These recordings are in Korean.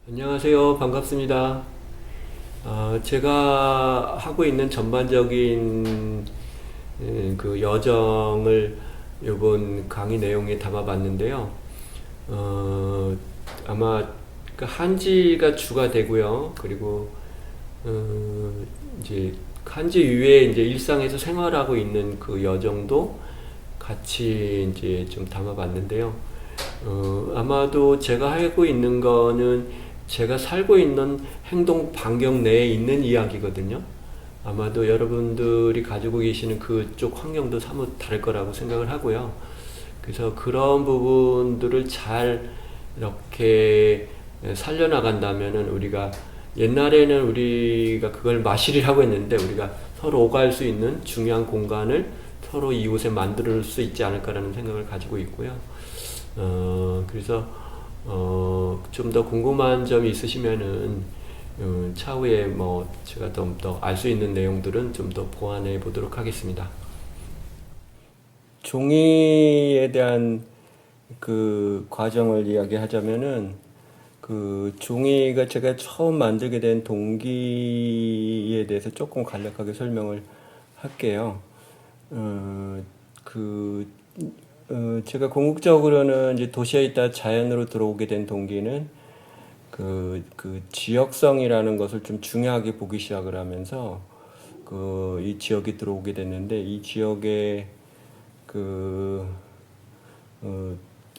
안녕하세요. 반갑습니다. 제가 하고 있는 전반적인 그 여정을 이번 강의 내용에 담아봤는데요. 어, 아마 그 한지가 주가 되고요. 그리고 이제 한지 이외에 이제 일상에서 생활하고 있는 그 여정도 같이 이제 좀 담아봤는데요. 아마도 제가 하고 있는 거는 제가 살고 있는 행동 반경 내에 있는 이야기거든요. 아마도 여러분들이 가지고 계시는 그쪽 환경도 사뭇 다를 거라고 생각을 하고요. 그래서 그런 부분들을 잘 이렇게 살려나간다면은 우리가 옛날에는 우리가 그걸 마실이라고 했는데 우리가 서로 오갈 수 있는 중요한 공간을 서로 이곳에 만들 수 있지 않을까라는 생각을 가지고 있고요. 그래서 좀 더 궁금한 점이 있으시면은 차후에 뭐 제가 좀 더 알 수 있는 내용들은 좀 더 보완해 보도록 하겠습니다. 종이에 대한 그 과정을 이야기하자면은 그 종이가 제가 처음 만들게 된 동기에 대해서 조금 간략하게 설명을 할게요. 어, 그 제가 궁극적으로는 이제 도시에 있다 자연으로 들어오게 된 동기는 그 지역성이라는 것을 좀 중요하게 보기 시작을 하면서 이 지역에 들어오게 됐는데 이 지역의 그 어,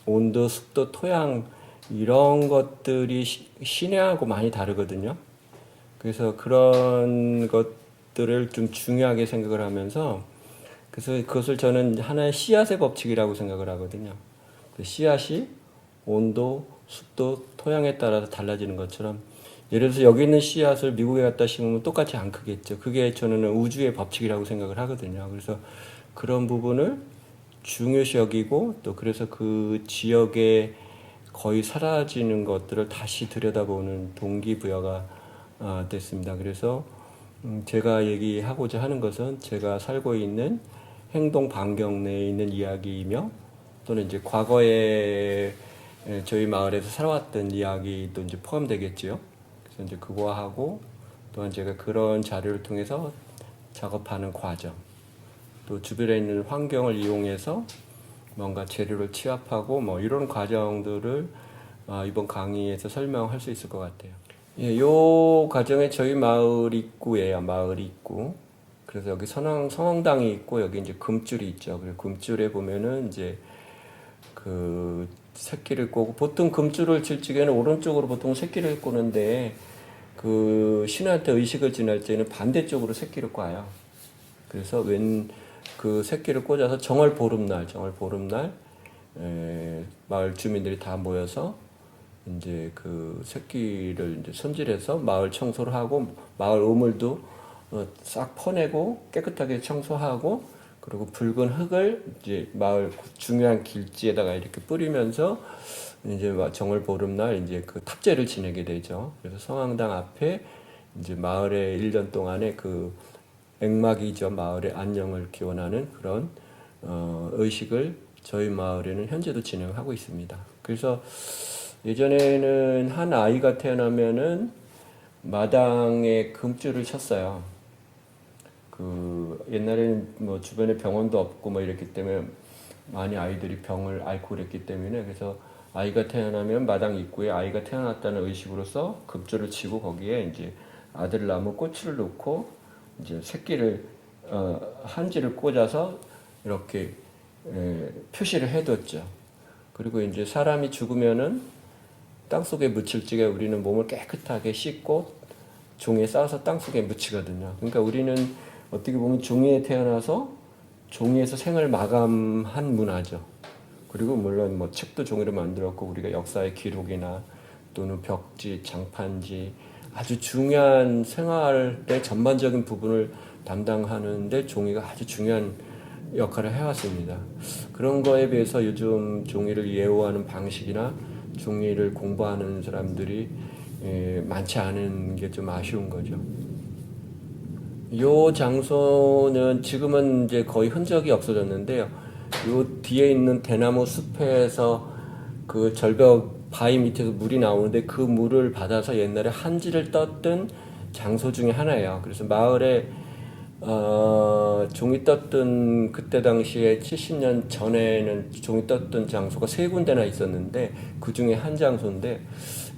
온도, 습도, 토양 이런 것들이 시내하고 많이 다르거든요. 그래서 그런 것들을 좀 중요하게 생각을 하면서 그래서 그것을 저는 하나의 씨앗의 법칙이라고 생각을 하거든요. 그 씨앗이 온도, 습도, 토양에 따라서 달라지는 것처럼 예를 들어서 여기 있는 씨앗을 미국에 갖다 심으면 똑같이 안 크겠죠. 그게 저는 우주의 법칙이라고 생각을 하거든요. 그래서 그런 부분을 중요시 여기고 또 그래서 그 지역에 거의 사라지는 것들을 다시 들여다보는 동기부여가 됐습니다. 그래서 제가 얘기하고자 하는 것은 제가 살고 있는 행동 반경 내에 있는 이야기이며 또는 이제 과거에 저희 마을에서 살아왔던 이야기도 이제 포함되겠지요. 그래서 이제 그거와 하고 또한 제가 그런 자료를 통해서 작업하는 과정, 또 주변에 있는 환경을 이용해서 뭔가 재료를 취합하고 뭐 이런 과정들을 이번 강의에서 설명할 수 있을 것 같아요. 예, 요 과정에 저희 마을 입구예요. 마을 입구. 그래서 여기 성황당이 있고 여기 이제 금줄이 있죠. 그리고 금줄에 보면은 이제 그 새끼를 꼬고 보통 금줄을 칠 적에는 오른쪽으로 보통 새끼를 꼬는데 그 신한테 의식을 지낼 때는 반대쪽으로 새끼를 꽈요. 그래서 그 새끼를 꽂아서 정월 보름날 마을 주민들이 다 모여서 이제 그 새끼를 이제 손질해서 마을 청소를 하고 마을 우물도 싹 퍼내고 깨끗하게 청소하고 그리고 붉은 흙을 이제 마을 중요한 길지에다가 이렇게 뿌리면서 이제 정월 보름날 이제 그 탑제를 지내게 되죠. 그래서 성황당 앞에 이제 마을의 1년 동안의 그 액막이죠. 마을의 안녕을 기원하는 그런 의식을 저희 마을에는 현재도 진행하고 있습니다. 그래서 예전에는 한 아이가 태어나면은 마당에 금줄을 쳤어요. 그 옛날에는 뭐 주변에 병원도 없고 뭐 이랬기 때문에 많이 아이들이 병을 앓고 그랬기 때문에 그래서 아이가 태어나면 마당 입구에 아이가 태어났다는 의식으로서 금줄을 치고 거기에 이제 아들 나무 꼬치를 놓고 이제 새끼를 한지를 꽂아서 이렇게 표시를 해뒀죠. 그리고 이제 사람이 죽으면은 땅속에 묻힐 적에 우리는 몸을 깨끗하게 씻고 종이에 싸서 땅속에 묻히거든요. 그러니까 우리는 어떻게 보면 종이에 태어나서 종이에서 생을 마감한 문화죠. 그리고 물론 뭐 책도 종이로 만들었고 우리가 역사의 기록이나 또는 벽지, 장판지 아주 중요한 생활의 전반적인 부분을 담당하는데 종이가 아주 중요한 역할을 해왔습니다. 그런 거에 비해서 요즘 종이를 예우하는 방식이나 종이를 공부하는 사람들이 많지 않은 게 좀 아쉬운 거죠. 요 장소는 지금은 이제 거의 흔적이 없어졌는데요. 요 뒤에 있는 대나무 숲에서 그 절벽 바위 밑에서 물이 나오는데 그 물을 받아서 옛날에 한지를 떴던 장소 중에 하나예요. 그래서 마을에 종이 떴던 그때 당시에 70년 전에는 종이 떴던 장소가 세 군데나 있었는데 그 중에 한 장소인데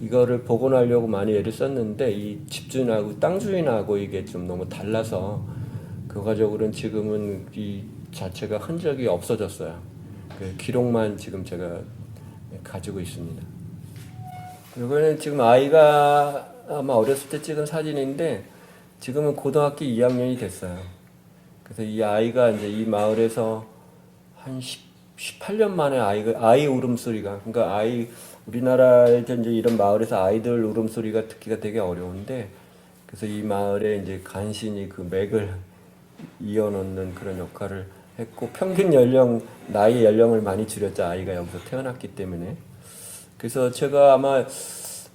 이거를 복원하려고 많이 애를 썼는데 이 집주인하고 땅 주인하고 이게 좀 너무 달라서 결과적으로는 지금은 이 자체가 흔적이 없어졌어요. 그 기록만 지금 제가 가지고 있습니다. 이거는 지금 아이가 아마 어렸을 때 찍은 사진인데 지금은 고등학교 2학년이 됐어요. 그래서 이 아이가 이제 이 마을에서 한 18년 만에 아이 울음소리가, 그러니까 우리나라에서 이제 이런 마을에서 아이들 울음소리가 듣기가 되게 어려운데, 그래서 이 마을에 이제 간신히 그 맥을 이어놓는 그런 역할을 했고, 나이 연령을 많이 줄였죠. 아이가 여기서 태어났기 때문에. 그래서 제가 아마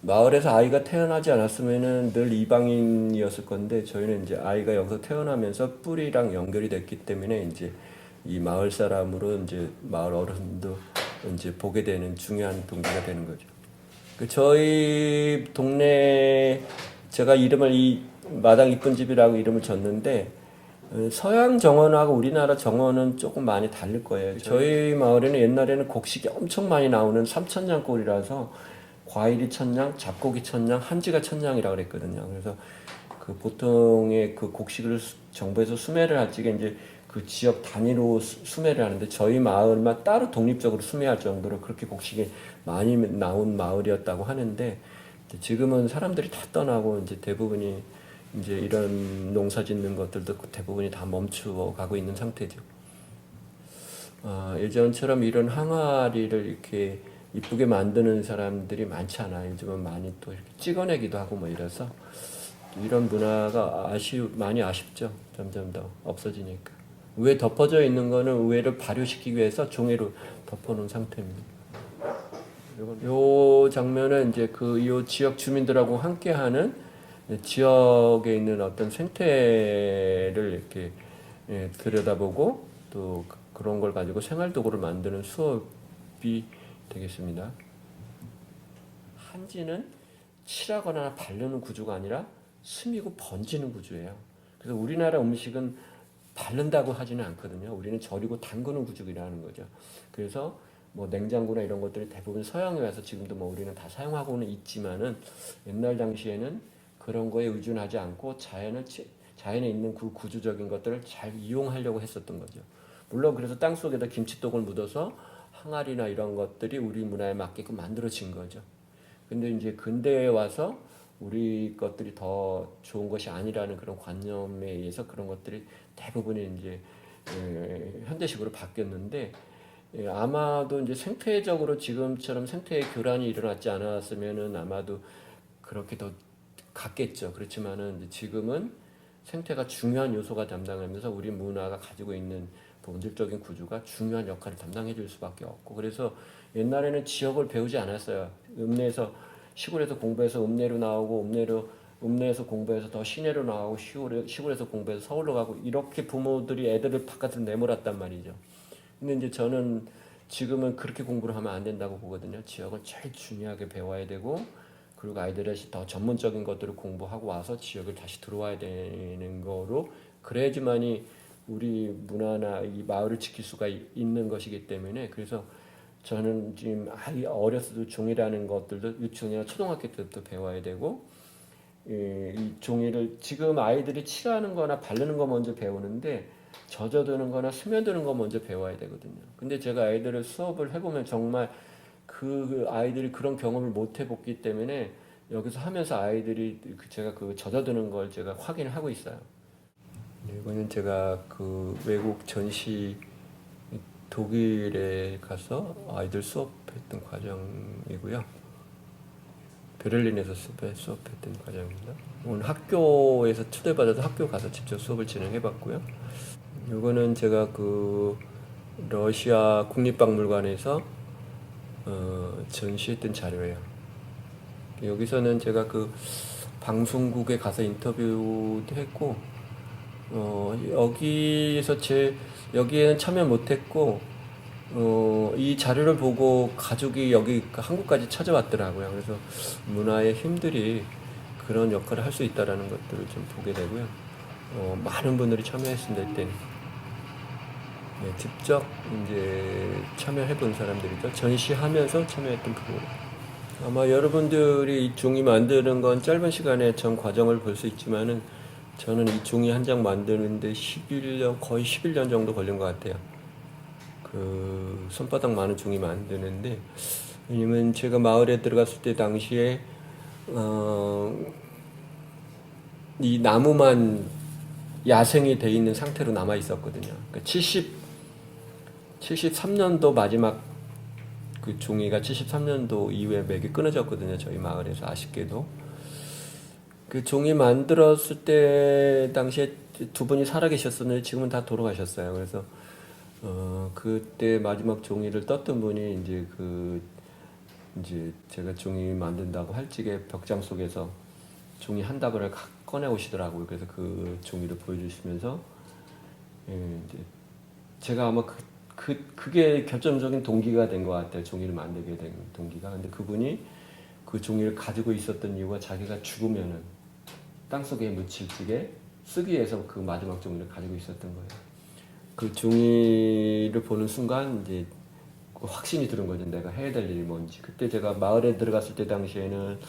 마을에서 아이가 태어나지 않았으면은 늘 이방인이었을 건데 저희는 이제 아이가 여기서 태어나면서 뿌리랑 연결이 됐기 때문에 이제 이 마을 사람으로 이제 마을 어른도 이제 보게 되는 중요한 동기가 되는 거죠. 저희 동네 제가 이름을 이 마당 이쁜 집이라고 이름을 줬는데 서양 정원하고 우리나라 정원은 조금 많이 다를 거예요. 저희 마을에는 옛날에는 곡식이 엄청 많이 나오는 삼천냥골이라서 과일이 천냥, 잡곡이 천냥, 한지가 천냥이라고 그랬거든요. 그래서 그 보통의 그 곡식을 정부에서 수매를 할 적에 이제 그 지역 단위로 수매를 하는데 저희 마을만 따로 독립적으로 수매할 정도로 그렇게 곡식이 많이 나온 마을이었다고 하는데 지금은 사람들이 다 떠나고 이제 대부분이 이제 이런 농사 짓는 것들도 대부분이 다 멈추어 가고 있는 상태죠. 예전처럼 이런 항아리를 이렇게 이쁘게 만드는 사람들이 많지 않아요. 요즘은 많이 또 이렇게 찍어내기도 하고 뭐 이래서 이런 문화가 많이 아쉽죠. 점점 더 없어지니까. 위에 덮어져 있는 거는 위에를 발효시키기 위해서 종이로 덮어놓은 상태입니다. 요 장면은 이제 요 지역 주민들하고 함께하는 지역에 있는 어떤 생태를 이렇게 들여다보고 또 그런 걸 가지고 생활도구를 만드는 수업이 되겠습니다. 한지는 칠하거나 바르는 구조가 아니라 스미고 번지는 구조예요. 그래서 우리나라 음식은 바른다고 하지는 않거든요. 우리는 절이고 담그는 구조라는 거죠. 그래서 뭐 냉장고나 이런 것들이 대부분 서양에 와서 지금도 뭐 우리는 다 사용하고는 있지만은 옛날 당시에는 그런 거에 의존하지 않고 자연에 있는 그 구조적인 것들을 잘 이용하려고 했었던 거죠. 물론 그래서 땅 속에다 김치독을 묻어서 항아리나 이런 것들이 우리 문화에 맞게끔 만들어진 거죠. 근데 이제 근대에 와서 우리 것들이 더 좋은 것이 아니라는 그런 관념에 의해서 그런 것들이 대부분이 이제 현대식으로 바뀌었는데 아마도 이제 생태적으로 지금처럼 생태의 교란이 일어나지 않았으면은 아마도 그렇게 더 갔겠죠. 그렇지만은 지금은 생태가 중요한 요소가 담당하면서 우리 문화가 가지고 있는 본질적인 구조가 중요한 역할을 담당해 줄 수밖에 없고 그래서 옛날에는 지역을 배우지 않았어요. 읍내에서 시골에서 공부해서 읍내로 나오고 읍내에서 공부해서 더 시내로 나오고 시골에서 공부해서 서울로 가고 이렇게 부모들이 애들을 바깥으로 내몰았단 말이죠. 근데 이제 저는 지금은 그렇게 공부를 하면 안 된다고 보거든요. 지역을 제일 중요하게 배워야 되고 그리고 아이들이 더 전문적인 것들을 공부하고 와서 지역을 다시 들어와야 되는 거로 그래야지만이 우리 문화나 이 마을을 지킬 수가 있는 것이기 때문에 그래서 저는 지금 어렸을 때 종이라는 것들도 유치원이나 초등학교 때부터 배워야 되고 이 종이를 지금 아이들이 칠하는 거나 바르는 거 먼저 배우는데 젖어드는 거나 스며드는 거 먼저 배워야 되거든요. 근데 제가 아이들을 수업을 해보면 정말 그 아이들이 그런 경험을 못 해봤기 때문에 여기서 하면서 아이들이 제가 그 젖어드는 걸 제가 확인을 하고 있어요. 이거는 제가 그 외국 전시 독일에 가서 아이들 수업했던 과정이고요. 베를린에서 수업했던 과정입니다. 오늘 학교에서 초대받아서 학교 가서 직접 수업을 진행해봤고요. 이거는 제가 그 러시아 국립박물관에서 전시했던 자료예요. 여기서는 제가 그 방송국에 가서 인터뷰도 했고 여기에는 참여 못했고 이 자료를 보고 가족이 여기 한국까지 찾아왔더라고요. 그래서 문화의 힘들이 그런 역할을 할 수 있다라는 것들을 좀 보게 되고요. 많은 분들이 참여했습니다, 이때는. 네, 직접 이제 참여해 본 사람들이죠. 전시하면서 참여했던 프로그램. 아마 여러분들이 이 종이 만드는 건 짧은 시간에 전 과정을 볼 수 있지만은 저는 이 종이 한 장 만드는데 11년, 거의 11년 정도 걸린 것 같아요. 그 손바닥 많은 종이 만드는데, 왜냐면 제가 마을에 들어갔을 때 당시에 어, 이 나무만 야생이 돼 있는 상태로 남아 있었거든요. 그러니까 73년도 마지막 그 종이가 73년도 이후에 맥이 끊어졌거든요. 저희 마을에서 아쉽게도. 그 종이 만들었을 때 당시에 두 분이 살아계셨었는데 지금은 다 돌아가셨어요. 그래서 그때 마지막 종이를 떴던 분이 이제 제가 종이 만든다고 할지게 벽장 속에서 종이 한 다발을 꺼내 오시더라고요. 그래서 그 종이를 보여주시면서 이제 제가 아마 그게 결정적인 동기가 된 것 같아요. 종이를 만들게 된 동기가. 근데 그분이 그 종이를 가지고 있었던 이유가 자기가 죽으면은 땅속에 묻힐지게 쓰기 위해서 그 마지막 종이를 가지고 있었던 거예요. 그 종이를 보는 순간 이제 확신이 드는 거죠. 내가 해야 될 일이 뭔지. 그때 제가 마을에 들어갔을 때 당시에는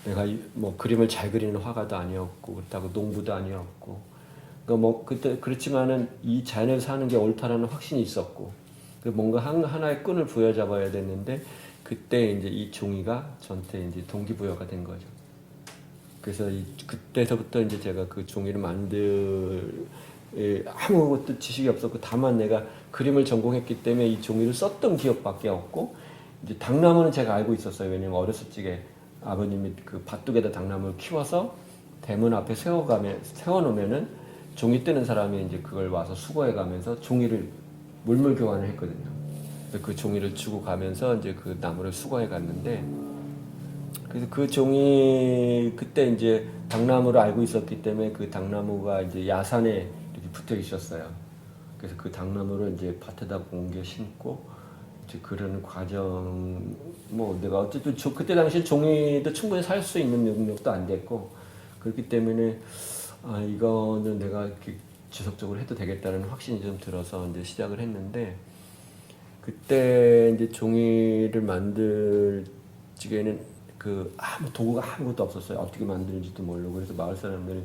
내가 뭐 그림을 잘 그리는 화가도 아니었고 그렇다고 농부도 아니었고 그러니까 뭐 그때 그렇지만은 이 자연에서 사는 게 옳다라는 확신이 있었고 뭔가 하나의 끈을 부여잡아야 됐는데 그때 이제 이 종이가 저한테 이제 동기부여가 된 거죠. 그래서 그때서부터 이제 제가 그 종이를 아무것도 지식이 없었고 다만 내가 그림을 전공했기 때문에 이 종이를 썼던 기억밖에 없고 이제 당나무는 제가 알고 있었어요. 왜냐면 어렸을 적에 아버님이 그 밭둑에다 당나무를 키워서 대문 앞에 세워놓으면은 종이 뜨는 사람이 이제 그걸 와서 수거해가면서 종이를 물물 교환을 했거든요. 그래서 그 종이를 주고 가면서 이제 그 나무를 수거해 갔는데 그래서 그 종이 그때 이제 당나무를 알고 있었기 때문에 그 당나무가 이제 야산에 이렇게 붙어 있었어요. 그래서 그 당나무를 이제 밭에다 옮겨 심고 이제 그런 과정 뭐 내가 어쨌든 그때 당시 종이도 충분히 살 수 있는 능력도 안 됐고 그렇기 때문에 이거는 내가 이렇게 지속적으로 해도 되겠다는 확신이 좀 들어서 이제 시작을 했는데 그때 이제 종이를 만들 적에는 도구가 아무것도 없었어요. 어떻게 만드는지도 모르고 그래서 마을 사람들이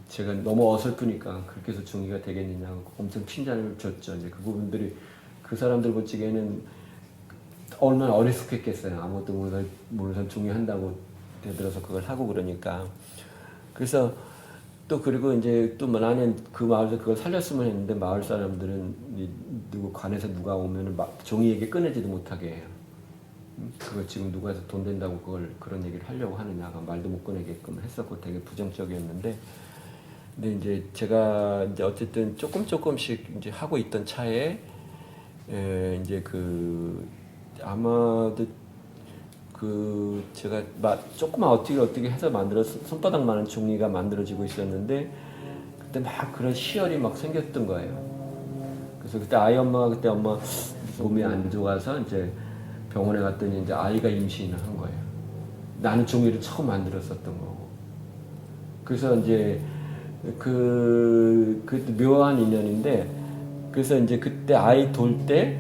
제가 너무 어설프니까 그렇게 해서 종이가 되겠느냐고 엄청 핀잔을 줬죠. 이제 그 부분들이 그 사람들 보기에는 얼마나 어리숙했겠어요. 아무것도 모르는 종이 한다고 대들어서 그걸 하고 그러니까 그래서 또 그리고 이제 또 나는 그 마을에서 그걸 살렸으면 했는데 마을 사람들은 관에서 누가 오면은 종이에게 꺼내지도 못하게 해요. 그거 지금 누가 돈 된다고 그런 얘기를 하려고 하느냐가 말도 못 꺼내게끔 했었고 되게 부정적이었는데 근데 이제 제가 이제 어쨌든 조금씩 이제 하고 있던 차에 이제 아마도 제가 조그만 어떻게 해서 만들어서 손바닥만한 종이가 만들어지고 있었는데 그때 막 그런 시열이 막 생겼던 거예요. 그래서 그때 그때 엄마 몸이 안 좋아서 이제 병원에 갔더니 이제 아이가 임신을 한 거예요. 나는 종이를 처음 만들었었던 거고. 그래서 이제 그 묘한 인연인데 그래서 이제 그때 아이 돌 때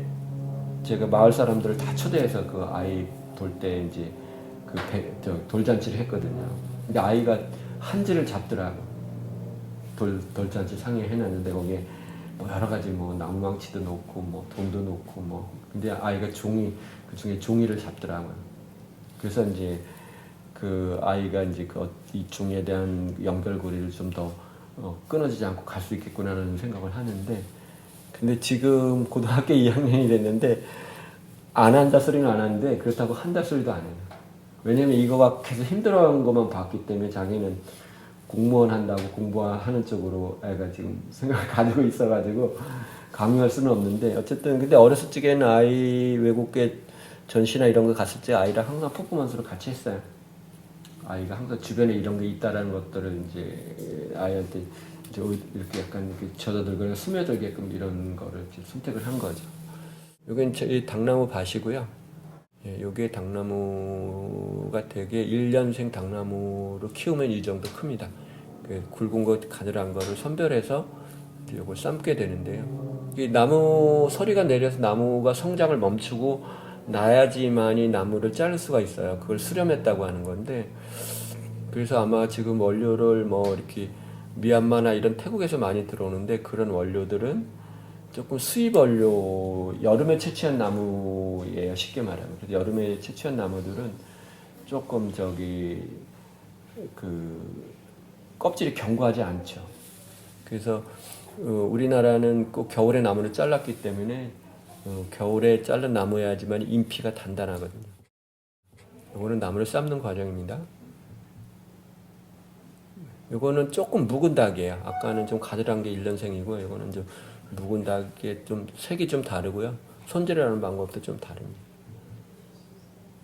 제가 마을 사람들을 다 초대해서 그 아이 돌 때 이제 돌잔치를 했거든요. 근데 아이가 한지를 잡더라고. 돌잔치 상에 해놨는데 거기에 뭐 여러 가지 뭐 나무망치도 놓고 뭐 돈도 놓고 뭐 근데 아이가 그 중에 종이를 잡더라고요. 그래서 이제 그 아이가 이제 이 종이에 대한 연결고리를 좀 더 끊어지지 않고 갈 수 있겠구나라는 생각을 하는데 근데 지금 고등학교 2학년이 됐는데 안 한다 소리는 안 하는데 그렇다고 한다 소리도 안 해요. 왜냐면 이거가 계속 힘들어하는 것만 봤기 때문에 자기는 공무원 한다고 공부하는 쪽으로 애가 지금 생각을 가지고 있어가지고 강요할 수는 없는데 어쨌든 근데 어렸을 적에는 아이 외국계 전시나 이런 거 갔을 때 아이랑 항상 퍼포먼스를 같이 했어요. 아이가 항상 주변에 이런 게 있다라는 것들을 이제 아이한테 이제 이렇게 약간 이렇게 젖어들거나 스며들게끔 이런 거를 선택을 한 거죠. 여긴 이 당나무 밭이고요. 예, 요게 당나무가 되게 1년생 당나무로 키우면 이 정도 큽니다. 그 굵은 거 가늘한 거를 선별해서 요걸 삶게 되는데요. 이 나무 서리가 내려서 나무가 성장을 멈추고 나야지만이 나무를 자를 수가 있어요. 그걸 수렴했다고 하는 건데, 그래서 아마 지금 원료를 뭐 이렇게 미얀마나 이런 태국에서 많이 들어오는데, 그런 원료들은 조금 수입 원료, 여름에 채취한 나무예요. 쉽게 말하면. 그래서 여름에 채취한 나무들은 조금 그 껍질이 견고하지 않죠. 그래서 우리나라는 꼭 겨울에 나무를 잘랐기 때문에 겨울에 자른 나무여야지만 잎이가 단단하거든요. 이거는 나무를 삶는 과정입니다. 이거는 조금 묵은 닭이에요. 아까는 좀 가늘한 게 1년생이고 이거는 좀 묵은 닭의 좀 색이 좀 다르고요. 손질하는 방법도 좀 다릅니다.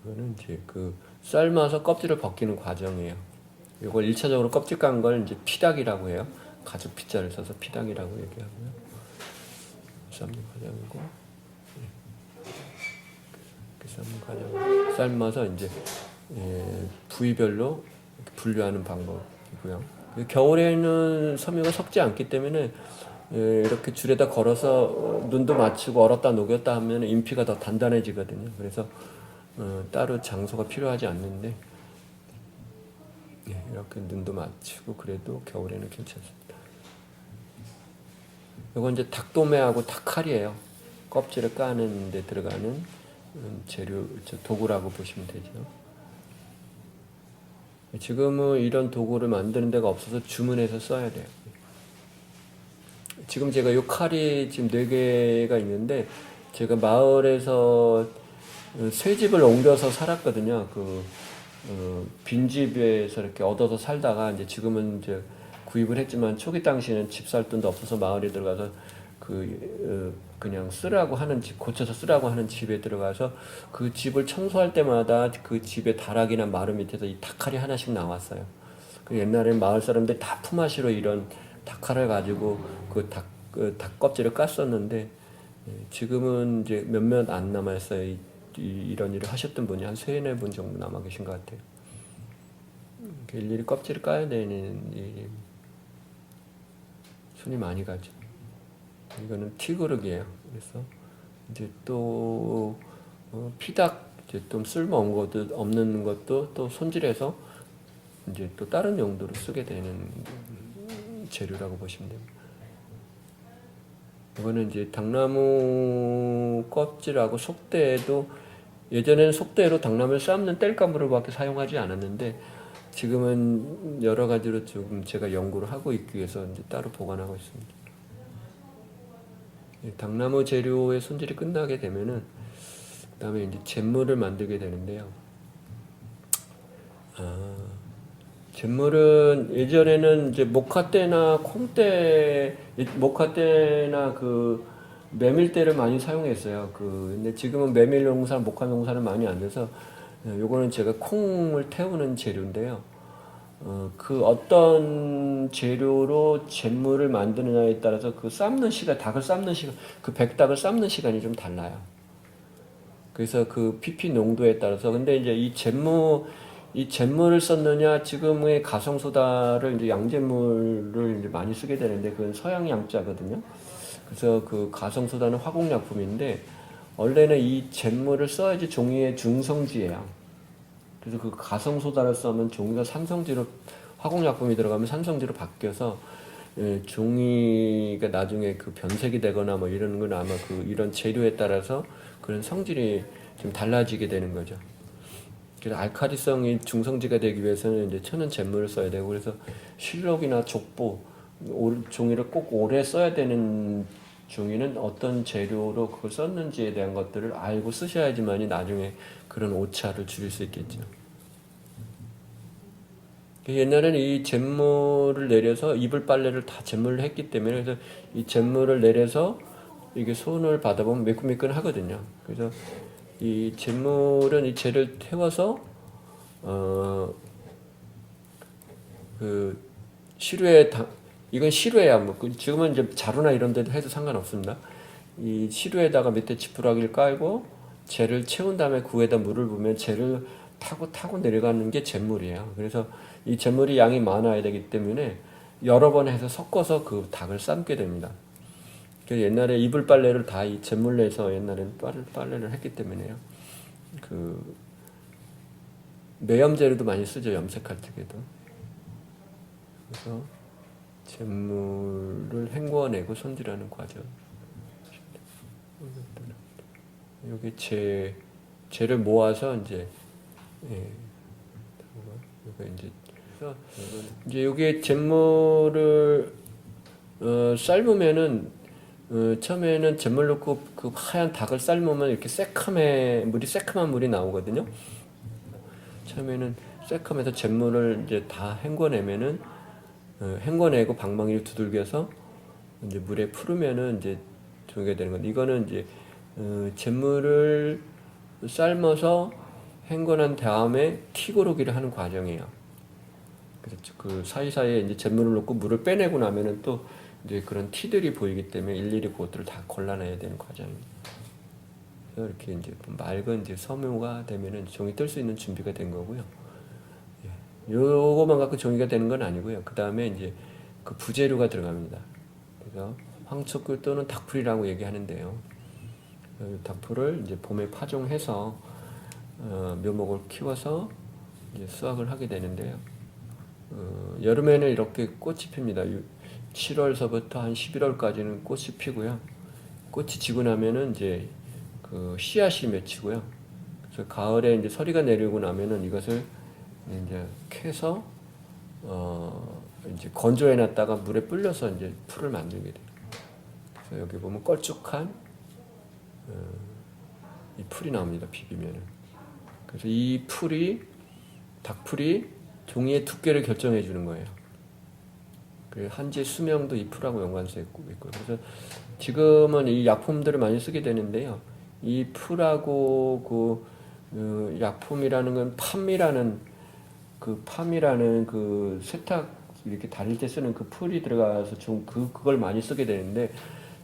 이거는 이제 그 삶아서 껍질을 벗기는 과정이에요. 이걸 1차적으로 껍질 깐 걸 이제 피닭이라고 해요. 가죽 피자를 써서 피닭이라고 얘기하고요. 삶는 과정이고, 삶는 과정 삶아서 이제 부위별로 분류하는 방법이고요. 겨울에는 섬유가 섞지 않기 때문에 이렇게 줄에다 걸어서 눈도 맞추고 얼었다 녹였다 하면 인피가 더 단단해지거든요. 그래서 따로 장소가 필요하지 않는데 이렇게 눈도 맞추고 그래도 겨울에는 괜찮습니다. 이건 이제 닭도매하고 닭칼이에요. 껍질을 까는 데 들어가는 재료, 도구라고 보시면 되죠. 지금은 이런 도구를 만드는 데가 없어서 주문해서 써야 돼요. 지금 제가 이 칼이 지금 4개가 있는데, 제가 마을에서 새 집을 옮겨서 살았거든요. 빈집에서 이렇게 얻어서 살다가, 이제 지금은 이제 구입을 했지만, 초기 당시에는 집 살 돈도 없어서 마을에 들어가서 그냥 쓰라고 하는 집, 고쳐서 쓰라고 하는 집에 들어가서 그 집을 청소할 때마다 그 집의 다락이나 마루 밑에서 이 닭칼이 하나씩 나왔어요. 옛날에 마을 사람들이 다 품앗이로 이런 닭칼을 가지고 닭 껍질을 깠었는데, 지금은 이제 몇몇 안 남아있어요. 이런 일을 하셨던 분이 한 3-4분 정도 남아 계신 것 같아요. 일일이 껍질을 까야 되는 일이 손이 많이 가죠. 이거는 티그릇이에요. 그래서 이제 또 피닭, 이제 좀 쓸모없는 것도 없는 것도 또 손질해서 이제 또 다른 용도로 쓰게 되는 재료라고 보시면 됩니다. 이거는 이제 당나무 껍질하고 속대도, 예전에는 속대로 당나무를 삶는 땔감으로밖에 사용하지 않았는데, 지금은 여러 가지로 조금 제가 연구를 하고 있기 위해서 이제 따로 보관하고 있습니다. 당나무 재료의 손질이 끝나게 되면은 그다음에 이제 잿물을 만들게 되는데요. 잿물은 예전에는 이제 목화대나 콩대, 목화대나 그 메밀대를 많이 사용했어요. 근데 지금은 메밀 농사, 목화 농사는 많이 안 돼서 요거는 제가 콩을 태우는 재료인데요. 그 어떤 재료로 잿물을 만드느냐에 따라서 그 삶는 시간, 닭을 삶는 시간, 그 백닭을 삶는 시간이 좀 달라요. 그래서 그 PP 농도에 따라서. 근데 이제 이 잿물을 썼느냐, 지금의 가성소다를 이제 양잿물을 이제 많이 쓰게 되는데, 그건 서양 양자거든요. 그래서 그 가성소다는 화공약품인데, 원래는 이 잿물을 써야지 종이의 중성지예요. 그래서 그 가성소다를 쓰면 종이가 산성지로, 화공약품이 들어가면 산성지로 바뀌어서 종이가 나중에 그 변색이 되거나 뭐 이런 건 아마 이런 재료에 따라서 그런 성질이 좀 달라지게 되는 거죠. 그래서 알카리성이 중성지가 되기 위해서는 이제 천연 잿물을 써야 되고, 그래서 실록이나 족보, 종이를 꼭 오래 써야 되는 종이는 어떤 재료로 그걸 썼는지에 대한 것들을 알고 쓰셔야지만이 나중에 그런 오차를 줄일 수 있겠죠. 옛날에는 이 잿물을 내려서 이불 빨래를 다 잿물로 했기 때문에, 그래서 이 잿물을 내려서 이게 손을 받아보면 매끈매끈하거든요. 그래서 이 잿물은 이 재를 태워서 시루에 이건 시루야. 뭐 지금은 이제 자루나 이런 데도 해도 상관없습니다. 이 시루에다가 밑에 지푸라기를 깔고 젤을 채운 다음에 그 위에다 물을 부으면 젤을 타고 내려가는 게 잿물이에요. 그래서 이 잿물이 양이 많아야 되기 때문에 여러 번 해서 섞어서 그 닭을 삶게 됩니다. 옛날에 이불 빨래를 다 이 잿물 내서 옛날에는 빨래를 했기 때문에요. 그 매염제로도 많이 쓰죠. 염색할 적에도. 그래서 잿물을 헹궈내고 손질하는 과정. 여기 재를 모아서 이제 이거 이제 여기에 잿물을 삶으면은 처음에는 잿물 넣고 그 하얀 닭을 삶으면 이렇게 새카만 물이 나오거든요. 처음에는 새카면서 잿물을 이제 다 헹궈내면은 헹궈내고 방망이를 두들겨서 이제 물에 풀으면은 이제 종이가 되는 건데 이거는 이제 잿물을 삶아서 헹궈낸 다음에 튀고르기를 하는 과정이에요. 그래서 그 사이사이에 이제 잿물을 넣고 물을 빼내고 나면은 또 이제 그런 티들이 보이기 때문에 일일이 그것들을 다 골라내야 되는 과정입니다. 그래서 이렇게 이제 맑은 이제 섬유가 되면은 종이 뜰 수 있는 준비가 된 거고요. 요거만 갖고 종이가 되는 건 아니고요. 그 다음에 이제 그 부재료가 들어갑니다. 그래서 황초꿀 또는 닭풀이라고 얘기하는데요. 닭풀을 이제 봄에 파종해서 묘목을 키워서 이제 수확을 하게 되는데요. 여름에는 이렇게 꽃이 핍니다. 7월서부터 한 11월까지는 꽃이 피고요. 꽃이 지고 나면은 이제 그 씨앗이 맺히고요. 그래서 가을에 이제 서리가 내리고 나면은 이것을 이제 캐서 이제 건조해 놨다가 물에 불려서 이제 풀을 만들게 돼요. 그래서 여기 보면 걸쭉한 이 풀이 나옵니다. 비비면은. 그래서 이 닭풀이 종이의 두께를 결정해 주는 거예요. 그 한지 수명도 이 풀하고 연관성 있고. 그래서 지금은 이 약품들을 많이 쓰게 되는데요. 이 풀하고 그 약품이라는 건 팜이라는 그 세탁 이렇게 다릴 때 쓰는 그 풀이 들어가서 좀 그걸 많이 쓰게 되는데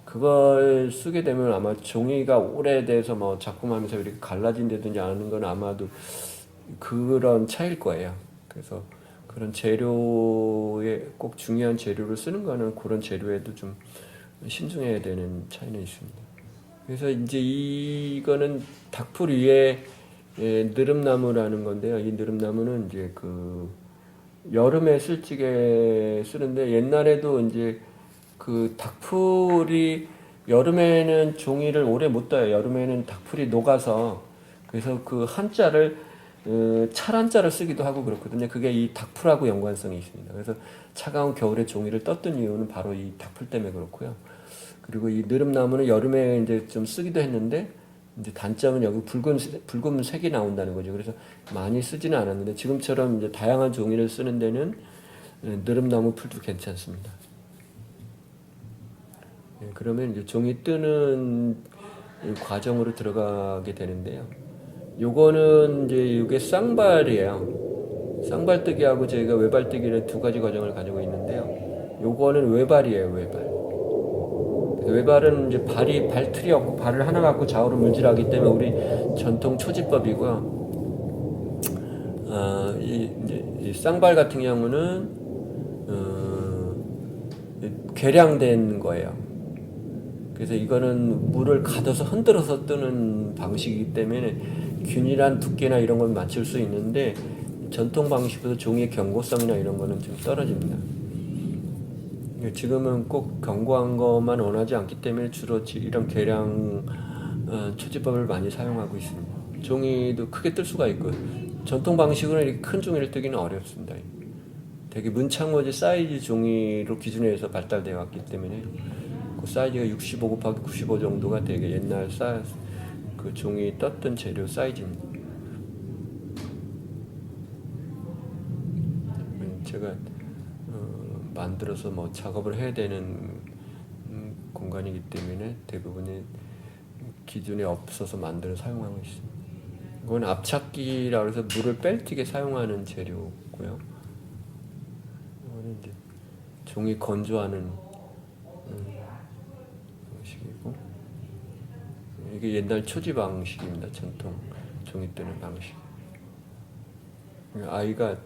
그걸 쓰게 되면 아마 종이가 오래돼서 뭐 작품하면서 이렇게 갈라진다든지 하는 건 아마도 그런 차이일 거예요. 그래서 그런 재료에 꼭 중요한 재료를 쓰는 거는 그런 재료에도 좀 신중해야 되는 차이는 있습니다. 그래서 이제 이거는 닭풀 위에 느릅나무라는 건데요. 이 느릅나무는 이제 그 여름에 쓸 쓰는데 옛날에도 이제 그 닭풀이 여름에는 종이를 오래 못 떠요. 여름에는 닭풀이 녹아서 그래서 그 한자를 찰한자를 쓰기도 하고 그렇거든요. 그게 이 닭풀하고 연관성이 있습니다. 그래서 차가운 겨울에 종이를 떴던 이유는 바로 이 닭풀 때문에 그렇고요. 그리고 이 느릅나무는 여름에 이제 좀 쓰기도 했는데 이제 단점은 여기 붉은 색이 나온다는 거죠. 그래서 많이 쓰지는 않았는데 지금처럼 이제 다양한 종이를 쓰는 데는 느릅나무 풀도 괜찮습니다. 그러면 이제 종이 뜨는 과정으로 들어가게 되는데요. 요거는 이제 이게 쌍발이에요. 쌍발뜨기하고 저희가 외발뜨기를 두 가지 과정을 가지고 있는데요. 요거는 외발이에요, 외발. 외발은 이제 발틀이 없고 발을 하나 갖고 좌우로 물질하기 때문에 우리 전통 초지법이고요. 이 쌍발 같은 경우는 계량된 거예요. 그래서 이거는 물을 가둬서 흔들어서 뜨는 방식이기 때문에 균일한 두께나 이런 건 맞출 수 있는데 전통 방식보다 종이의 견고성이나 이런 거는 좀 떨어집니다. 지금은 꼭 견고한 것만 원하지 않기 때문에 주로 이런 계량 초지법을 많이 사용하고 있습니다. 종이도 크게 뜰 수가 있고 전통 방식으로 이렇게 큰 종이를 뜨기는 어렵습니다. 되게 문창모지 사이즈 종이로 기준해서 발달되어 왔기 때문에 그 사이즈가 65 곱하기 95 정도가 되게 옛날 그 종이 떴던 재료 사이즈입니다. 제가 만들어서 뭐 작업을 해야 되는 공간이기 때문에 대부분이 기준에 없어서 만들어 사용하고 있습니다. 이건 압착기라고 해서 물을 뺄 적에 사용하는 재료고요. 이거는 이제 종이 건조하는 방식이고 이게 옛날 초지 방식입니다. 전통 종이 뜨는 방식. 아이가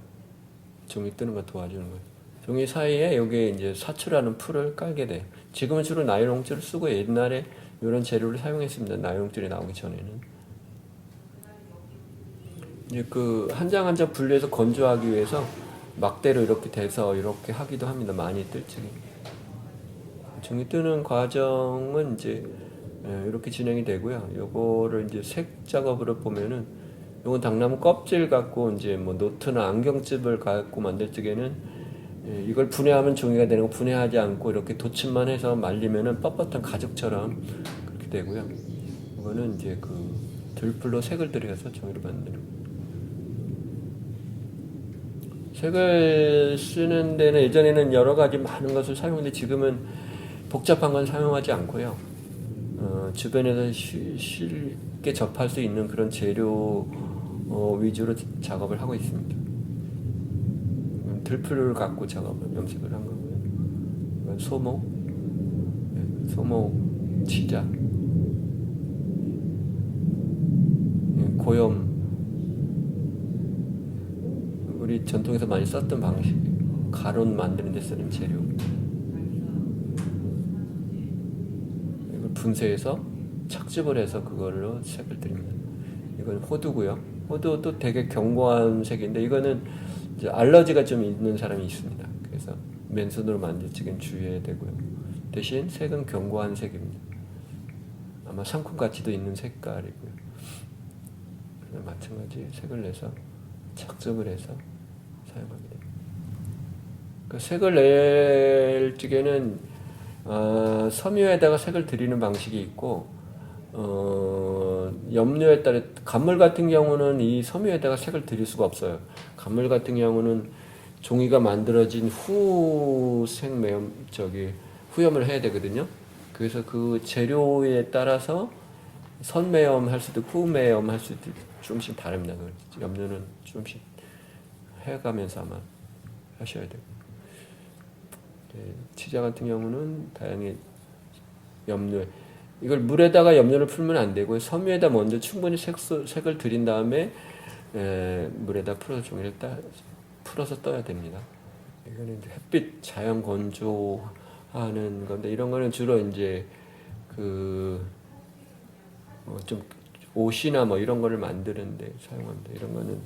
종이 뜨는 거 도와주는 거예요. 종이 사이에 여기에 이제 사추라는 풀을 깔게 돼요. 지금은 주로 나일론줄을 쓰고 옛날에 이런 재료를 사용했습니다. 나일론줄이 나오기 전에는. 이제 그 한 장 한 장 분리해서 건조하기 위해서 막대로 이렇게 대서 이렇게 하기도 합니다. 많이 뜰 적에. 종이 뜨는 과정은 이제 이렇게 진행이 되고요. 요거를 이제 색 작업으로 보면은 요건 당나무 껍질 갖고 이제 뭐 노트나 안경집을 갖고 만들 적에는 이걸 분해하면 종이가 되는 거 분해하지 않고 이렇게 도침만 해서 말리면은 뻣뻣한 가죽처럼 그렇게 되고요. 이거는 이제 그 들풀로 색을 들여서 종이를 만드는 거예요. 색을 쓰는 데는 예전에는 여러 가지 많은 것을 사용했는데 지금은 복잡한 건 사용하지 않고요. 주변에서 쉽게 접할 수 있는 그런 재료 위주로 작업을 하고 있습니다. 들풀을 갖고 작업을 염색을 한 거고요. 소목, 소목 치자, 고염, 우리 전통에서 많이 썼던 방식, 가론 만드는 데 쓰는 재료. 이걸 분쇄해서 착즙을 해서 그걸로 색을 드립니다. 이건 호두고요. 호두도 되게 견고한 색인데 이거는 이제 알러지가 좀 있는 사람이 있습니다. 그래서 맨손으로 만들 적엔 주의해야 되고요. 대신 색은 견고한 색입니다. 아마 상큼 가치도 있는 색깔이고요. 마찬가지 색을 내서 착즙을 해서 사용하게 됩니다. 그 색을 낼 적에는 섬유에다가 색을 들이는 방식이 있고 염료에 따라 간물 같은 경우는 이 섬유에다가 색을 들일 수가 없어요. 간물 같은 경우는 종이가 만들어진 후 색매염 후염을 해야 되거든요. 그래서 그 재료에 따라서 선매염 할 수도 있고 후매염 할 수도 조금씩 다릅니다. 염료는 조금씩 해가면서 아마 하셔야 되고 치자 같은 경우는 다양히 염료 이걸 물에다가 염료를 풀면 안 되고요. 섬유에다 먼저 충분히 색을 들인 다음에 물에다 풀어서 종이를 풀어서 떠야 됩니다. 이거는 이제 햇빛 자연 건조하는 건데 이런 거는 주로 이제 좀 옷이나 뭐 이런 거를 만드는데 사용합니다. 이런 거는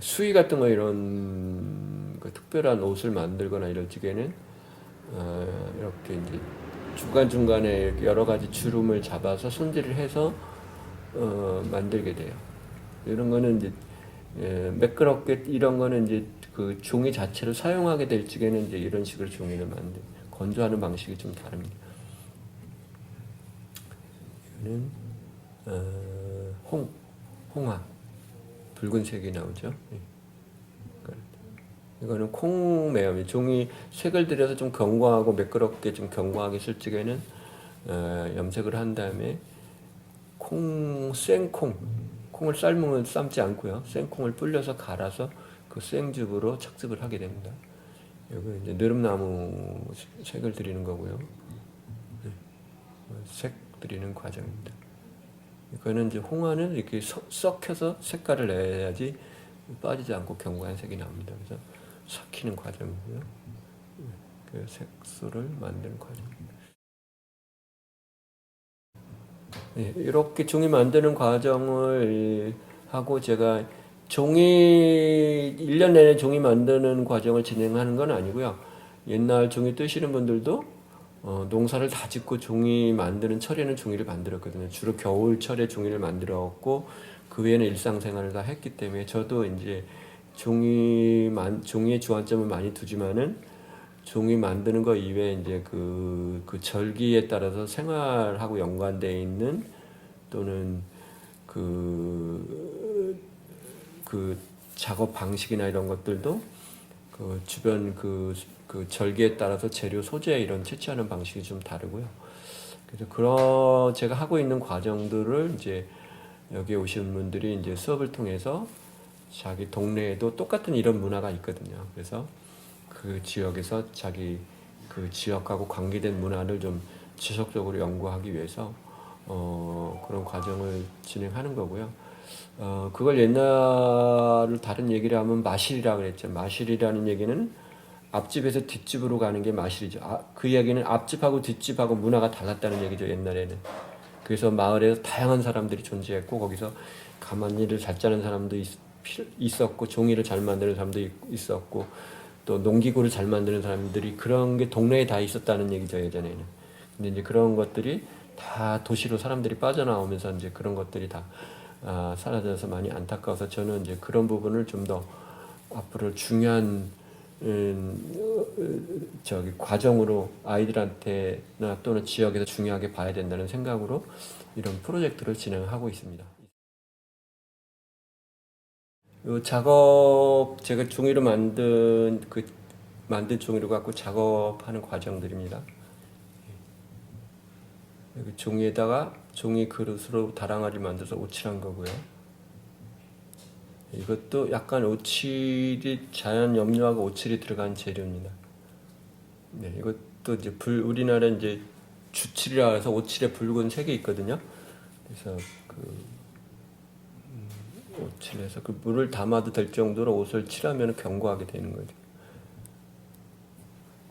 수의 같은 거 이런 특별한 옷을 만들거나 이럴 적에는 이렇게 이제 중간중간에 여러 가지 주름을 잡아서 손질을 해서 만들게 돼요. 이런 거는 이제 매끄럽게 이런 거는 이제 그 종이 자체를 사용하게 될 적에는 이제 이런 식으로 종이를 건조하는 방식이 좀 다릅니다. 이거는 홍화 붉은색이 나오죠. 이거는 콩매염이 종이 색을 들여서 좀 견고하고 매끄럽게 좀 견고하게 쓸 적에는 염색을 한 다음에 생콩을 삶지 않고요. 생콩을 불려서 갈아서 그 생즙으로 착즙을 하게 됩니다. 여기 이제 느릅나무 색을 드리는 거고요. 색 드리는 과정입니다. 이거는 이제 홍화는 이렇게 썩혀서 색깔을 내야지 빠지지 않고 견고한 색이 나옵니다. 그래서 삭히는 과정이고요. 그 색소를 만드는 과정입니다. 이렇게 종이 만드는 과정을 하고 제가 1년 내내 종이 만드는 과정을 진행하는 건 아니고요. 옛날 종이 뜨시는 분들도 농사를 다 짓고 종이 만드는 철에는 종이를 만들었거든요. 주로 겨울철에 종이를 만들었고 그 외에는 일상생활을 다 했기 때문에 저도 이제 종이에 주안점을 많이 두지만은 종이 만드는 거 이외에 이제 그 절기에 따라서 생활하고 연관되어 있는 또는 그 작업 방식이나 이런 것들도 그 주변 그 절기에 따라서 재료 소재 이런 채취하는 방식이 좀 다르고요. 그래서 제가 하고 있는 과정들을 이제 여기 오신 분들이 이제 수업을 통해서 자기 동네에도 똑같은 이런 문화가 있거든요. 그래서 그 지역에서 자기 그 지역하고 관계된 문화를 좀 지속적으로 연구하기 위해서 그런 과정을 진행하는 거고요. 그걸 옛날로 다른 얘기를 하면 마실이라고 그랬죠. 마실이라는 얘기는 앞집에서 뒷집으로 가는 게 마실이죠. 그 얘기는 앞집하고 뒷집하고 문화가 달랐다는 얘기죠, 옛날에는. 그래서 마을에서 다양한 사람들이 존재했고, 거기서 가만히를 잘 짜는 사람도 있었고, 종이를 잘 만드는 사람도 있었고, 또 농기구를 잘 만드는 사람들이 그런 게 동네에 다 있었다는 얘기죠, 예전에는. 근데 이제 그런 것들이 다 도시로 사람들이 빠져나오면서 이제 그런 것들이 다 사라져서 많이 안타까워서 저는 이제 그런 부분을 좀 더 앞으로 중요한 과정으로 아이들한테나 또는 지역에서 중요하게 봐야 된다는 생각으로 이런 프로젝트를 진행하고 있습니다. 이 작업 제가 종이로 만든 종이로 갖고 작업하는 과정들입니다. 여기 종이에다가 종이 그릇으로 다랑아리 만들어서 오칠한 거고요. 이것도 약간 오칠이 자연 염료하고 오칠이 들어간 재료입니다. 네, 이것도 이제 우리나라 이제 주칠이라 해서 오칠에 붉은 색이 있거든요. 그래서 오칠해서 그 물을 담아도 될 정도로 옷을 칠하면 견고하게 되는 거죠.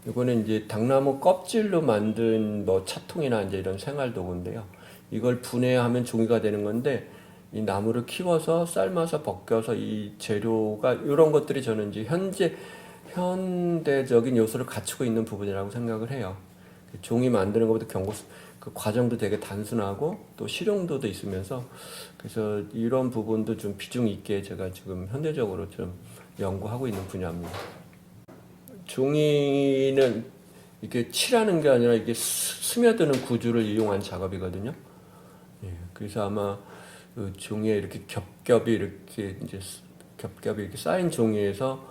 이거는 이제 당나무 껍질로 만든 뭐 차통이나 이제 이런 생활 도구인데요. 이걸 분해하면 종이가 되는 건데, 이 나무를 키워서 삶아서 벗겨서 이 재료가 이런 것들이 저는 이제 현대적인 요소를 갖추고 있는 부분이라고 생각을 해요. 종이 만드는 것보다 그 과정도 되게 단순하고 또 실용도도 있으면서, 그래서 이런 부분도 좀 비중 있게 제가 지금 현대적으로 좀 연구하고 있는 분야입니다. 종이는 이게 칠하는 게 아니라 이게 스며드는 구조를 이용한 작업이거든요. 예, 그래서 아마 그 종이에 이렇게 겹겹이 이렇게 쌓인 종이에서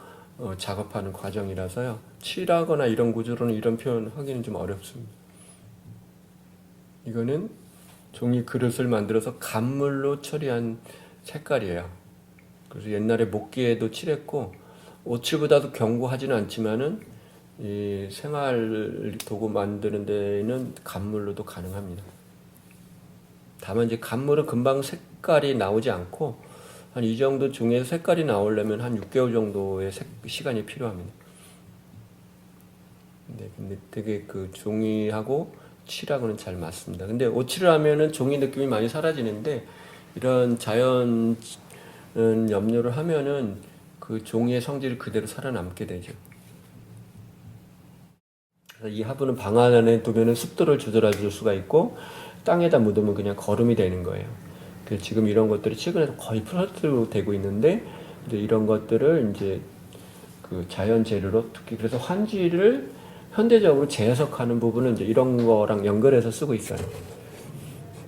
작업하는 과정이라서요. 칠하거나 이런 구조로는 이런 표현 하기는 좀 어렵습니다. 이거는 종이 그릇을 만들어서 간물로 처리한 색깔이에요. 그래서 옛날에 목기에도 칠했고, 오칠보다도 견고하지는 않지만은 이 생활 도구 만드는 데는 간물로도 가능합니다. 다만 이제 간물은 금방 색깔이 나오지 않고, 한 이 정도 종이에서 색깔이 나오려면 한 6개월 정도의 시간이 필요합니다. 네, 근데 되게 그 종이하고 칠하고는 잘 맞습니다. 근데 오칠을 하면은 종이 느낌이 많이 사라지는데, 이런 자연 염료를 하면은 그 종이의 성질이 그대로 살아남게 되죠. 그래서 이 화분은 방 안에 두면은 습도를 조절해 줄 수가 있고, 땅에다 묻으면 그냥 거름이 되는 거예요. 그래서 지금 이런 것들이 최근에 거의 플라스틱으로 되고 있는데, 이제 이런 것들을 이제 그 자연 재료로, 특히 그래서 환지를 현대적으로 재해석하는 부분은 이제 이런 거랑 연결해서 쓰고 있어요.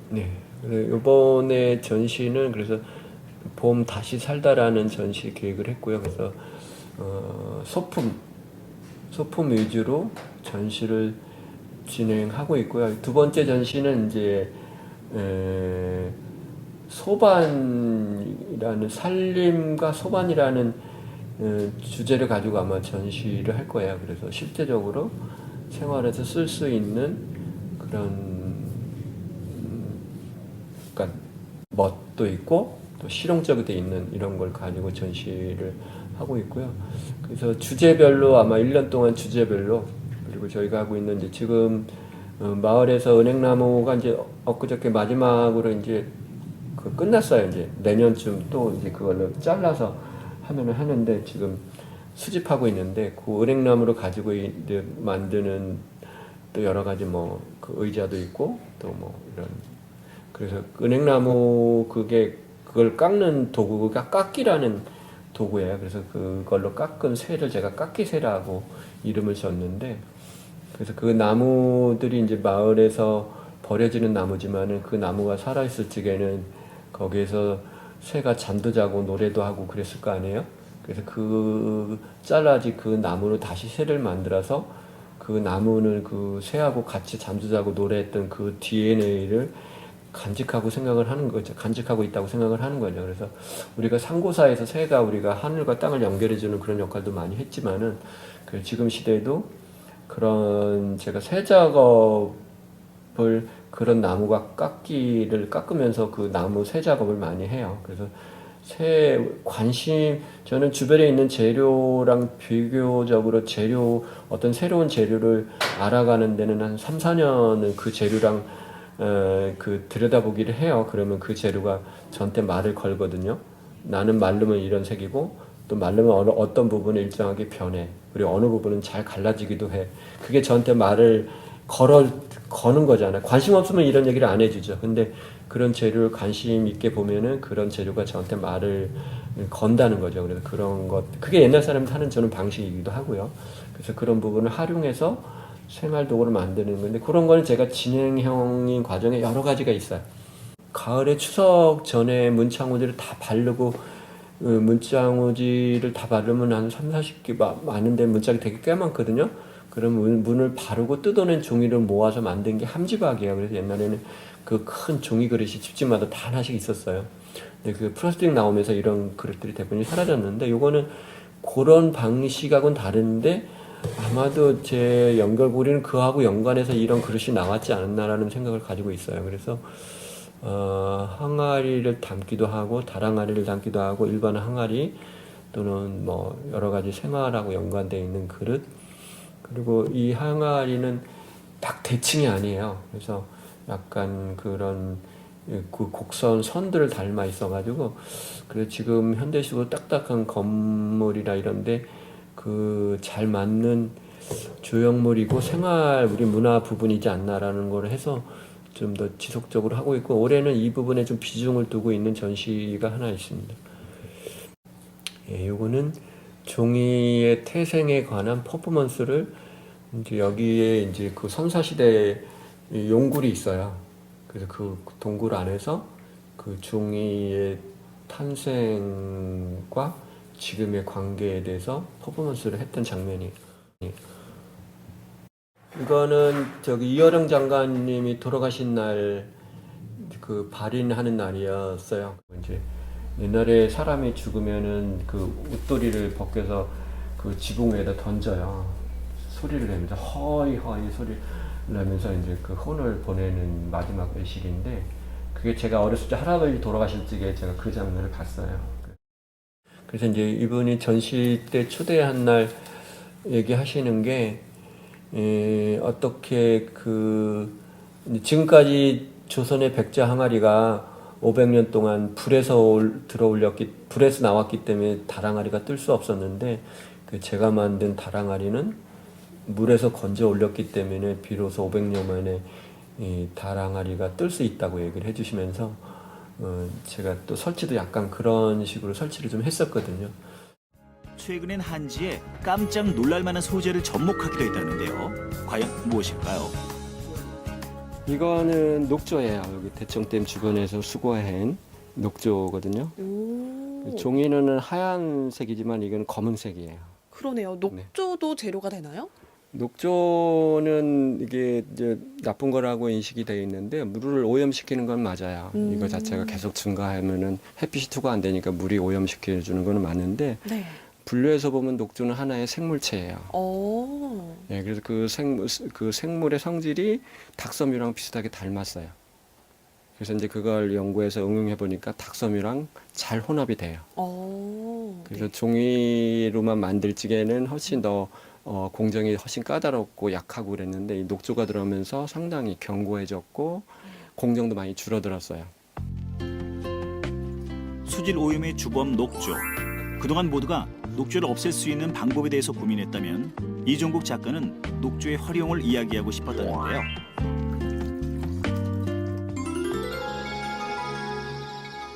네. 이번에 전시는 그래서 봄 다시 살다라는 전시 계획을 했고요. 그래서 소품 위주로 전시를 진행하고 있고요. 두 번째 전시는 이제 소반이라는 산림과 소반이라는 주제를 가지고 아마 전시를 할 거예요. 그래서 실제적으로 생활에서 쓸 수 있는 그런 그러니까 멋도 있고 또 실용적이 있는 이런 걸 가지고 전시를 하고 있고요. 그래서 주제별로 아마 1년 동안 주제별로, 그리고 저희가 하고 있는 이제 지금 마을에서 은행나무가 이제 엊그저께 마지막으로 이제 끝났어요. 이제 내년쯤 또 이제 그걸로 잘라서 하면은 하는데, 지금 수집하고 있는데, 그 은행나무로 가지고 이제 만드는 또 여러 가지 뭐 그 의자도 있고 또 뭐 이런, 그래서 은행나무 그걸 깎는 도구가 깎기라는 도구예요. 그래서 그걸로 깎은 쇠를 제가 깎기쇠라고 이름을 줬는데, 그래서 그 나무들이 이제 마을에서 버려지는 나무지만은 그 나무가 살아있을 적에는 거기에서 새가 잠도 자고 노래도 하고 그랬을 거 아니에요? 그래서 잘라지 그 나무로 다시 새를 만들어서 그 나무는 그 새하고 같이 잠도 자고 노래했던 그 DNA를 간직하고 생각을 하는 거죠. 간직하고 있다고 생각을 하는 거죠. 그래서 우리가 상고사에서 새가 우리가 하늘과 땅을 연결해주는 그런 역할도 많이 했지만은, 지금 시대에도 그런 제가 새 작업을 싶을 그런 나무가 깎으면서 그 나무 새 작업을 많이 해요. 그래서 저는 주변에 있는 재료랑 비교적으로 어떤 새로운 재료를 알아가는 데는 한 3, 4년은 그 재료랑 들여다보기를 해요. 그러면 그 재료가 저한테 말을 걸거든요. 나는 마르면 이런 색이고, 또 마르면 어떤 부분은 일정하게 변해. 그리고 어느 부분은 잘 갈라지기도 해. 그게 저한테 말을 거는 거잖아요. 관심 없으면 이런 얘기를 안 해주죠. 근데 그런 재료를 관심 있게 보면은 그런 재료가 저한테 말을 건다는 거죠. 그래서 그게 옛날 사람이 하는 저는 방식이기도 하고요. 그래서 그런 부분을 활용해서 생활 도구를 만드는 건데, 그런 거는 제가 진행형인 과정에 여러 가지가 있어요. 가을에 추석 전에 문창호지를 다 바르고, 문장호지를 다 바르면 한 3, 40개 많은데 문짝이 되게 꽤 많거든요. 그럼 문을 바르고 뜯어낸 종이를 모아서 만든 게 함지박이에요. 그래서 옛날에는 그 큰 종이 그릇이 집집마다 다 하나씩 있었어요. 근데 그 플라스틱 나오면서 이런 그릇들이 대부분 사라졌는데, 요거는 그런 방식하고는 다른데 아마도 제 연결고리는 그하고 연관해서 이런 그릇이 나왔지 않았나라는 생각을 가지고 있어요. 그래서 항아리를 담기도 하고 다랑아리를 담기도 하고 일반 항아리 또는 뭐 여러 가지 생활하고 연관되어 있는 그릇, 그리고 이 항아리는 딱 대칭이 아니에요. 그래서 약간 그런 그 곡선 선들을 닮아 있어가지고, 그래서 지금 현대식으로 딱딱한 건물이나 이런데 그 잘 맞는 조형물이고 우리 문화 부분이지 않나라는 걸 해서 좀 더 지속적으로 하고 있고, 올해는 이 부분에 좀 비중을 두고 있는 전시가 하나 있습니다. 예, 요거는 종이의 태생에 관한 퍼포먼스를 이제 여기에 이제 그 선사시대 용굴이 있어요. 그래서 그 동굴 안에서 그 종이의 탄생과 지금의 관계에 대해서 퍼포먼스를 했던 장면이. 이거는 이어령 장관님이 돌아가신 날 그 발인하는 날이었어요. 이제 옛날에 사람이 죽으면은 그 옷도리를 벗겨서 그 지붕 위에다 던져요. 소리를 내면서 허이 소리를 내면서 이제 그 혼을 보내는 마지막 의식인데, 그게 제가 어렸을 때 할아버지 돌아가실 적에 제가 그 장면을 봤어요. 그래서 이제 이분이 전시 때 초대한 날 얘기하시는 게, 어떻게 지금까지 조선의 백제 항아리가 500년 동안 불에서 나왔기 때문에 다랑아리가 뜰 수 없었는데, 제가 만든 다랑아리는 물에서 건져 올렸기 때문에 비로소 500년 만에 이 다랑아리가 뜰 수 있다고 얘기를 해주시면서, 제가 또 설치도 약간 그런 식으로 설치를 좀 했었거든요. 최근엔 한지에 깜짝 놀랄만한 소재를 접목하기도 했다는데요. 과연 무엇일까요? 이거는 녹조예요. 여기 대청댐 주변에서 수거한 녹조거든요. 종이는 하얀색이지만 이건 검은색이에요. 그러네요. 녹조도 재료가 되나요? 녹조는 이게 이제 나쁜 거라고 인식이 되어 있는데, 물을 오염시키는 건 맞아요. 이거 자체가 계속 증가하면은 햇빛이 투과 안 되니까 물이 오염시켜 주는 거는 맞는데, 네. 분류해서 보면 녹조는 하나의 생물체예요. 네, 그래서 그 생물의 성질이 닭섬유랑 비슷하게 닮았어요. 그래서 이제 그걸 연구해서 응용해 보니까 닭섬유랑 잘 혼합이 돼요. 그래서 네. 종이로만 만들 적에는 훨씬 더 공정이 훨씬 까다롭고 약하고 그랬는데, 이 녹조가 들어오면서 상당히 견고해졌고 공정도 많이 줄어들었어요. 수질 오염의 주범 녹조. 그동안 모두가 녹조를 없앨 수 있는 방법에 대해서 고민했다면, 이종국 작가는 녹조의 활용을 이야기하고 싶었다는데요.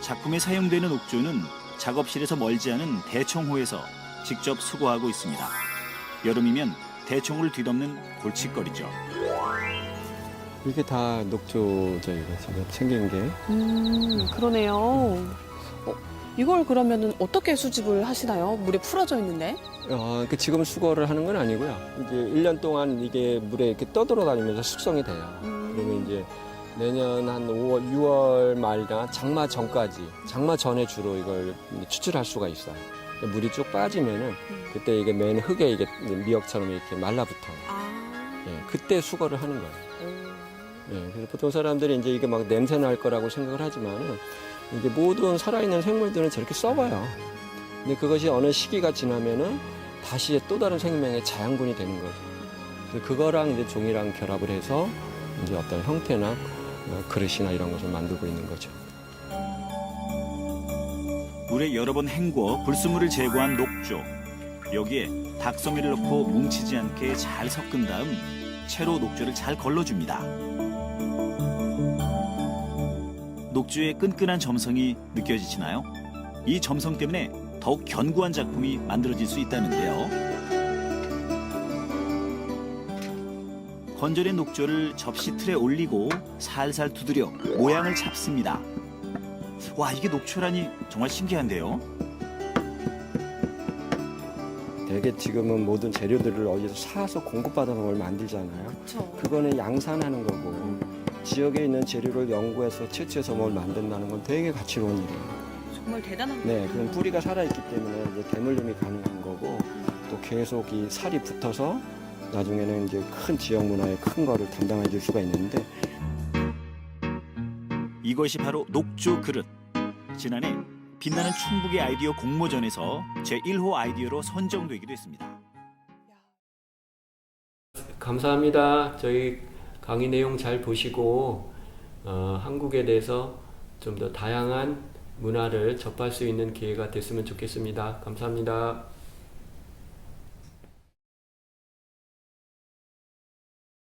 작품에 사용되는 녹조는 작업실에서 멀지 않은 대청호에서 직접 수거하고 있습니다. 여름이면 대청호를 뒤덮는 골칫거리죠. 이게 다 녹조죠, 이거 지금 생긴 게. 그러네요. 이걸 그러면은 어떻게 수집을 하시나요? 물에 풀어져 있는데? 지금 수거를 하는 건 아니고요. 이제 1년 동안 이게 물에 이렇게 떠돌아다니면서 숙성이 돼요. 그리고 이제 내년 한 5월, 6월 말이나 장마 전까지, 장마 전에 주로 이걸 추출할 수가 있어요. 물이 쭉 빠지면은 그때 이게 맨 흙에 이게 미역처럼 이렇게 말라붙어요. 예, 그때 수거를 하는 거예요. 예, 그래서 보통 사람들이 이제 이게 막 냄새 날 거라고 생각을 하지만은 이제 모든 살아있는 생물들은 저렇게 썩어요. 근데 그것이 어느 시기가 지나면은 다시 또 다른 생명의 자양분이 되는 거죠. 그래서 그거랑 이제 종이랑 결합을 해서 이제 어떤 형태나 그릇이나 이런 것을 만들고 있는 거죠. 물에 여러 번 헹궈 불순물을 제거한 녹조. 여기에 닭서미를 넣고 뭉치지 않게 잘 섞은 다음 채로 녹조를 잘 걸러줍니다. 녹조의 끈끈한 점성이 느껴지시나요? 이 점성 때문에 더욱 견고한 작품이 만들어질 수 있다는데요. 건져낸 녹조를 접시 틀에 올리고 살살 두드려 모양을 잡습니다. 와, 이게 녹초라니 정말 신기한데요. 되게 지금은 모든 재료들을 어디서 사서 공급받아서 뭘 만들잖아요. 그렇죠. 그거는 양산하는 거고 지역에 있는 재료를 연구해서 채취해서 뭘 만든다는 건 되게 가치로운 일이에요. 정말 대단한 네, 거예요. 그럼 뿌리가 살아있기 때문에 이제 대물림이 가능한 거고 또 계속 이 살이 붙어서 나중에는 이제 큰 지역 문화의 큰 거를 담당해 줄 수가 있는데 이것이 바로 녹조 그릇. 지난해 빛나는 충북의 아이디어 공모전에서 제1호 아이디어로 선정되기도 했습니다. 감사합니다. 저희 강의 내용 잘 보시고 한국에 대해서 좀 더 다양한 문화를 접할 수 있는 기회가 됐으면 좋겠습니다. 감사합니다.